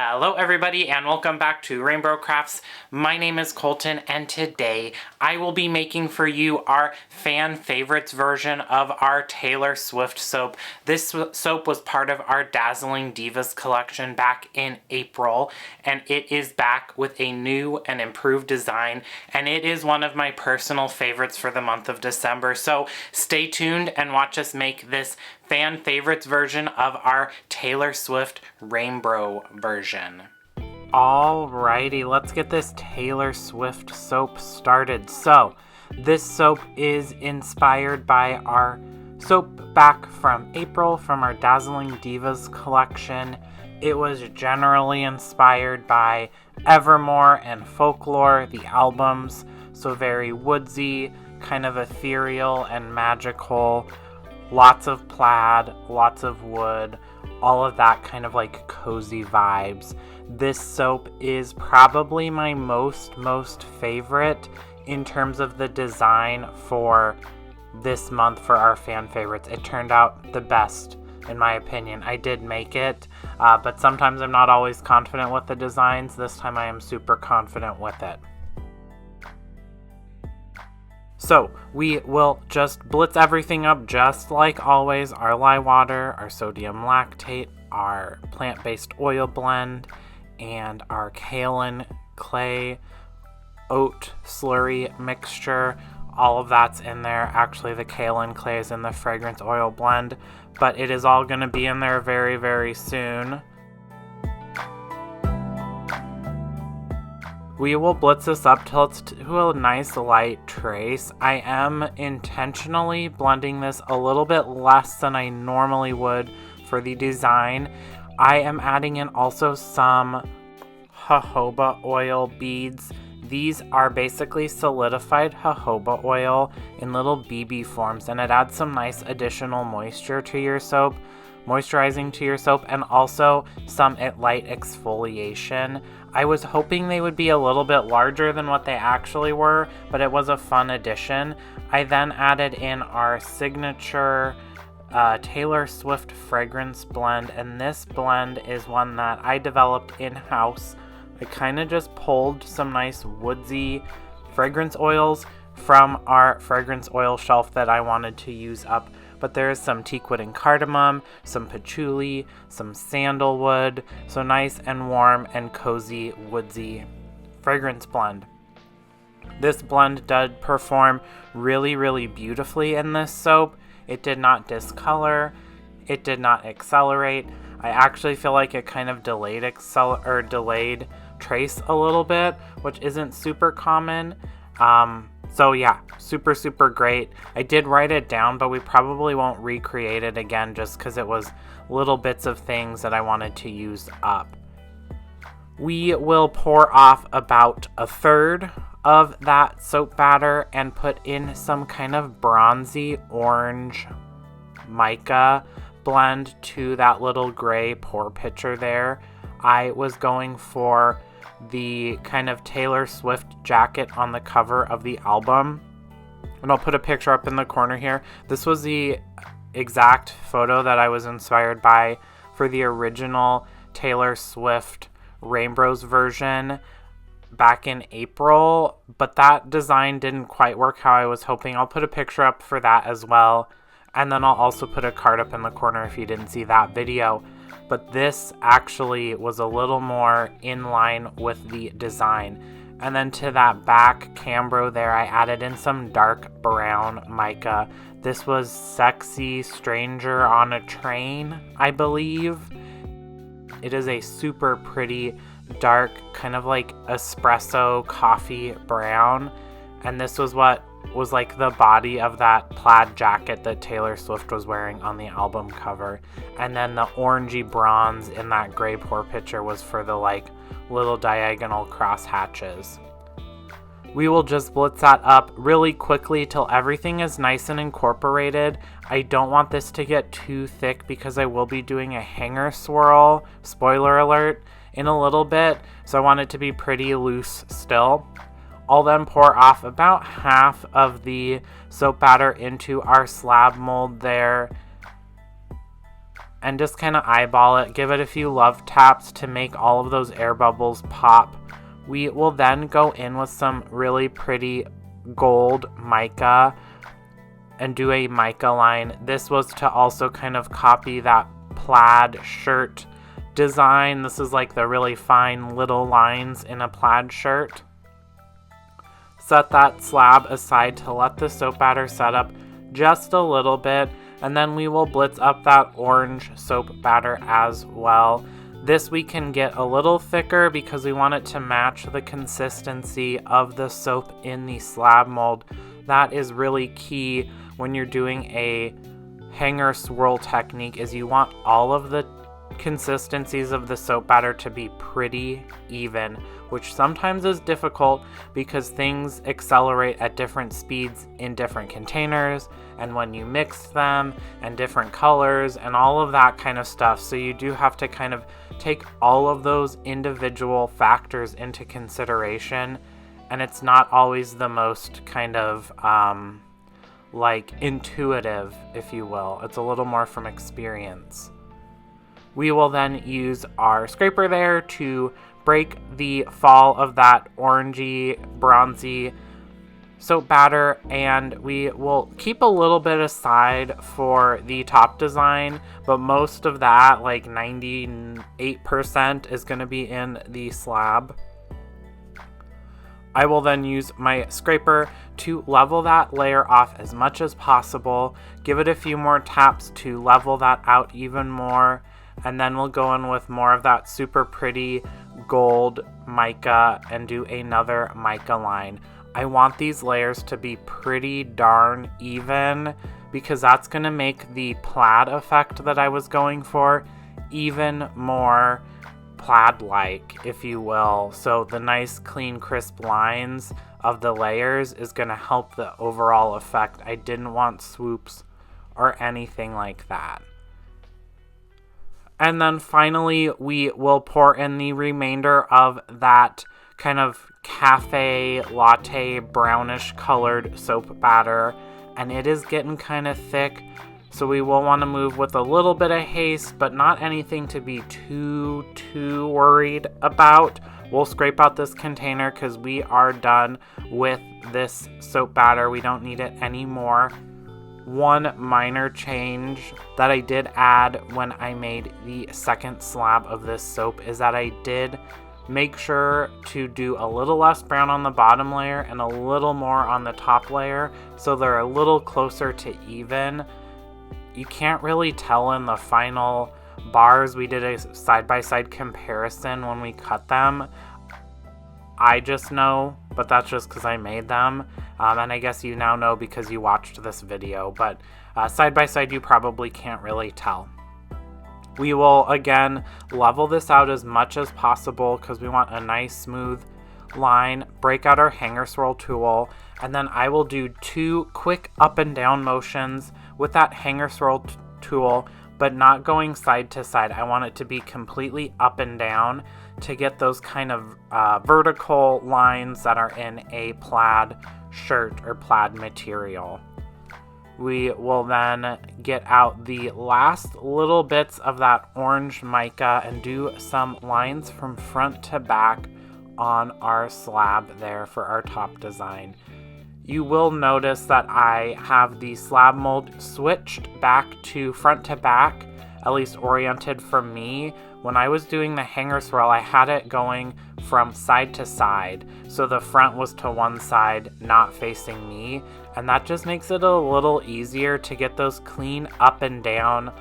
Hello everybody and welcome back to RainBro Crafts. My name is Colton and today I will be making for you our fan favorites version of our Taylor Swift soap. This soap was part of our Dazzling Divas collection back in April, and it is back with a new and improved design, and it is one of my personal favorites for the month of December. So stay tuned and watch us make this fan favorites version of our Taylor Swift RainBro version. Alrighty, let's get this Taylor Swift soap started. So, this soap is inspired by our soap back from April from our Dazzling Divas collection. It was generally inspired by Evermore and Folklore, the albums, so very woodsy, kind of ethereal and magical. Lots of plaid, lots of wood, all of that kind of like cozy vibes. This soap is probably my most favorite in terms of the design for this month for our fan favorites. It turned out the best in my opinion. I did make it, but sometimes I'm not always confident with the designs. This time I am super confident with it. So, we will just blitz everything up just like always. Our lye water, our sodium lactate, our plant-based oil blend, and our kaolin clay oat slurry mixture. All of that's in there. Actually, the kaolin clay is in the fragrance oil blend, but it is all going to be in there very soon. We will blitz this up till it's to a nice light trace. I am intentionally blending this a little bit less than I normally would for the design. I am adding in also some jojoba oil beads. These are basically solidified jojoba oil in little BB forms, and it adds some nice additional moisture to your soap, moisturizing to your soap, and also some light exfoliation. I was hoping they would be a little bit larger than what they actually were, but it was a fun addition. I then added in our signature Taylor Swift fragrance blend, and this blend is one that I developed in-house. I kind of just pulled some nice woodsy fragrance oils from our fragrance oil shelf that I wanted to use up. But there's some Teakwood and Cardamom, some Patchouli, some Sandalwood, so nice and warm and cozy woodsy fragrance blend. This blend did perform really beautifully in this soap. It did not discolor, it did not accelerate. I actually feel like it kind of delayed trace a little bit, which isn't super common. So yeah, super great. I did write it down, but we probably won't recreate it again just because it was little bits of things that I wanted to use up. We will pour off about a third of that soap batter and put in some kind of bronzy orange mica blend to that little gray pour pitcher there. I was going for the kind of Taylor Swift jacket on the cover of the album, and I'll put a picture up in the corner here. This was the exact photo that I was inspired by for the original Taylor Swift RainBro's version back in April, but that design didn't quite work how I was hoping. I'll put a picture up for that as well, and then I'll also put a card up in the corner if you didn't see that video. But this actually was a little more in line with the design. And then to that back cambro there, I added in some dark brown mica. This was Sexy Stranger on a Train, I believe. It is a super pretty dark, kind of like espresso coffee brown. And this was what was like the body of that plaid jacket that Taylor Swift was wearing on the album cover. And then the orangey bronze in that gray pour pitcher was for the like little diagonal cross hatches. We will just blitz that up really quickly till everything is nice and incorporated. I don't want this to get too thick because I will be doing a hanger swirl, spoiler alert, in a little bit. So I want it to be pretty loose still. I'll then pour off about half of the soap batter into our slab mold there. and just kind of eyeball it, give it a few love taps to make all of those air bubbles pop. We will then go in with some really pretty gold mica and do a mica line. This was to also kind of copy that plaid shirt design. This is like the really fine little lines in a plaid shirt. Set that slab aside to let the soap batter set up just a little bit, and then we will blitz up that orange soap batter as well. This we can get a little thicker because we want it to match the consistency of the soap in the slab mold. That is really key when you're doing a hanger swirl technique, is you want all of the consistencies of the soap batter to be pretty even, which sometimes is difficult because things accelerate at different speeds in different containers, and when you mix them, and different colors and all of that kind of stuff. So you do have to kind of take all of those individual factors into consideration, and it's not always the most kind of like intuitive, if you will. It's a little more from experience. We will then use our scraper there to break the fall of that orangey, bronzy soap batter, and we will keep a little bit aside for the top design, but most of that, like 98%, is going to be in the slab. I will then use my scraper to level that layer off as much as possible, give it a few more taps to level that out even more, and then we'll go in with more of that super pretty gold mica and do another mica line. I want these layers to be pretty darn even because that's going to make the plaid effect that I was going for even more plaid-like, if you will. So the nice, clean, crisp lines of the layers is going to help the overall effect. I didn't want swoops or anything like that. And then finally, we will pour in the remainder of that kind of cafe latte brownish colored soap batter. And it is getting kind of thick, so we will want to move with a little bit of haste, but not anything to be too worried about. We'll scrape out this container because we are done with this soap batter. We don't need it anymore. One minor change that I did add when I made the second slab of this soap is that I did make sure to do a little less brown on the bottom layer and a little more on the top layer, so they're a little closer to even. You can't really tell in the final bars. We did a side-by-side comparison when we cut them. I just know, but that's just because I made them. And I guess you now know because you watched this video, but side by side you probably can't really tell. We will again level this out as much as possible because we want a nice smooth line. Break out our hanger swirl tool, and then I will do 2 quick up and down motions with that hanger swirl tool, but not going side to side. I want it to be completely up and down to get those kind of vertical lines that are in a plaid shirt or plaid material. We will then get out the last little bits of that orange mica and do some lines from front to back on our slab there for our top design. You will notice that I have the slab mold switched back to front to back, at least oriented from me. When I was doing the hanger swirl, I had it going from side to side, so the front was to one side, not facing me, and that just makes it a little easier to get those clean up and down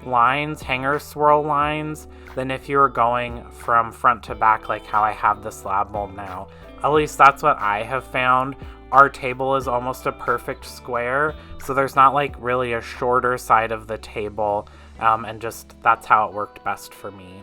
lines, hanger swirl lines, than if you were going from front to back like how I have the slab mold now. At least that's what I have found. Our table is almost a perfect square, so there's not like really a shorter side of the table, and just that's how it worked best for me.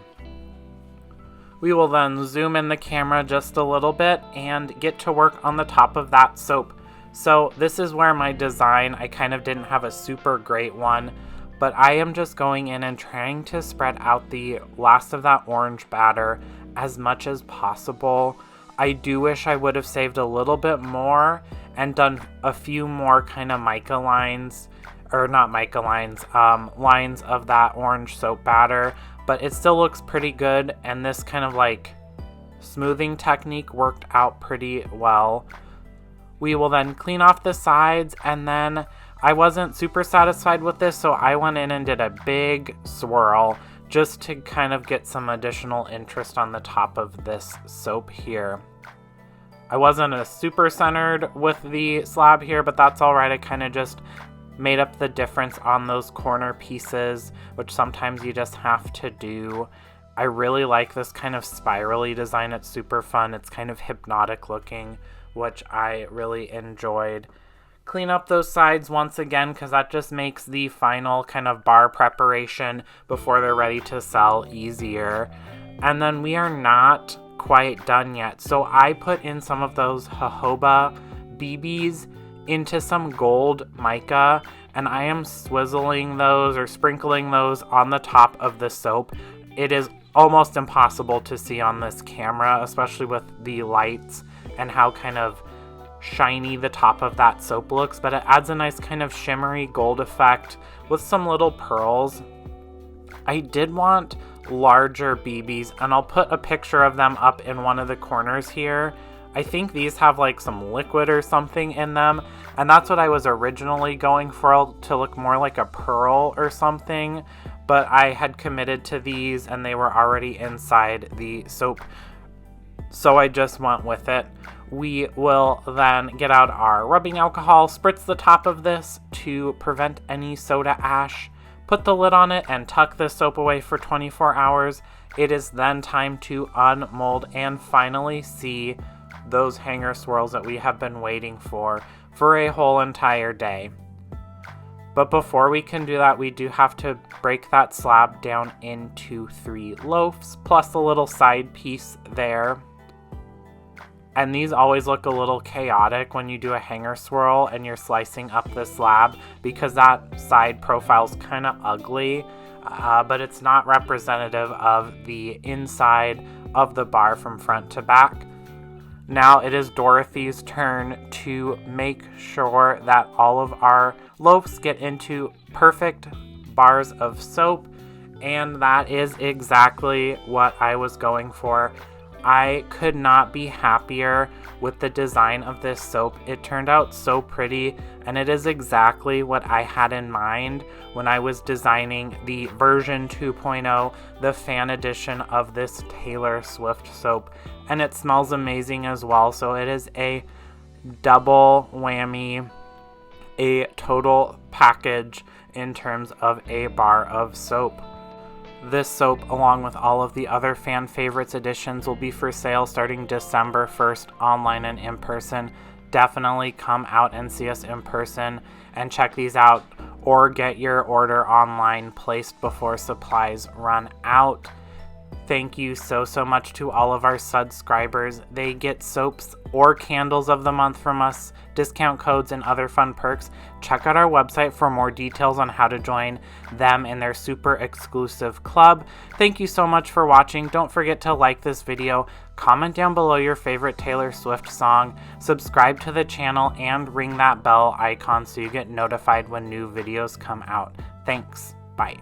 We will then zoom in the camera just a little bit and get to work on the top of that soap. So this is where my design, I kind of didn't have a super great one, but I am just going in and trying to spread out the last of that orange batter as much as possible. I do wish I would have saved a little bit more and done a few more kind of mica lines or not mica lines, lines of that orange soap batter, but it still looks pretty good, and this kind of like smoothing technique worked out pretty well. We will then clean off the sides, and then I wasn't super satisfied with this, so I went in and did a big swirl just to kind of get some additional interest on the top of this soap here. I wasn't super centered with the slab here, but that's all right. I kind of just made up the difference on those corner pieces, which sometimes you just have to do. I really like this kind of spirally design. It's super fun. It's kind of hypnotic looking, which I really enjoyed. Clean up those sides once again, because that just makes the final kind of bar preparation before they're ready to sell easier. And then we are not quite done yet. So I put in some of those jojoba BBs into some gold mica, and I am swizzling those or sprinkling those on the top of the soap. It is almost impossible to see on this camera, especially with the lights and how kind of shiny the top of that soap looks, but it adds a nice kind of shimmery gold effect with some little pearls. I did want larger BBs, and I'll put a picture of them up in one of the corners here. I think these have like some liquid or something in them, and that's what I was originally going for, to look more like a pearl or something, but I had committed to these and they were already inside the soap, so I just went with it. We will then get out our rubbing alcohol, spritz the top of this to prevent any soda ash, put the lid on it, and tuck the soap away for 24 hours. It is then time to unmold and finally see those hanger swirls that we have been waiting for a whole entire day. But before we can do that, we do have to break that slab down into 3 loaves, plus a little side piece there. And these always look a little chaotic when you do a hanger swirl and you're slicing up the slab, because that side profile's kind of ugly, but it's not representative of the inside of the bar from front to back. Now it is Dorothy's turn to make sure that all of our loaves get into perfect bars of soap, and that is exactly what I was going for. I could not be happier with the design of this soap. It turned out so pretty, and it is exactly what I had in mind when I was designing the version 2.0, the fan edition of this Taylor Swift soap. And it smells amazing as well, so it is a double whammy, a total package in terms of a bar of soap. This soap, along with all of the other fan favorites editions, will be for sale starting December 1st, online and in person. Definitely come out and see us in person and check these out, or get your order online placed before supplies run out. Thank you so much to all of our subscribers. They get soaps or candles of the month from us, discount codes, and other fun perks. Check out our website for more details on how to join them in their super exclusive club. Thank you so much for watching. Don't forget to like this video, comment down below your favorite Taylor Swift song, subscribe to the channel, and ring that bell icon so you get notified when new videos come out. Thanks. Bye.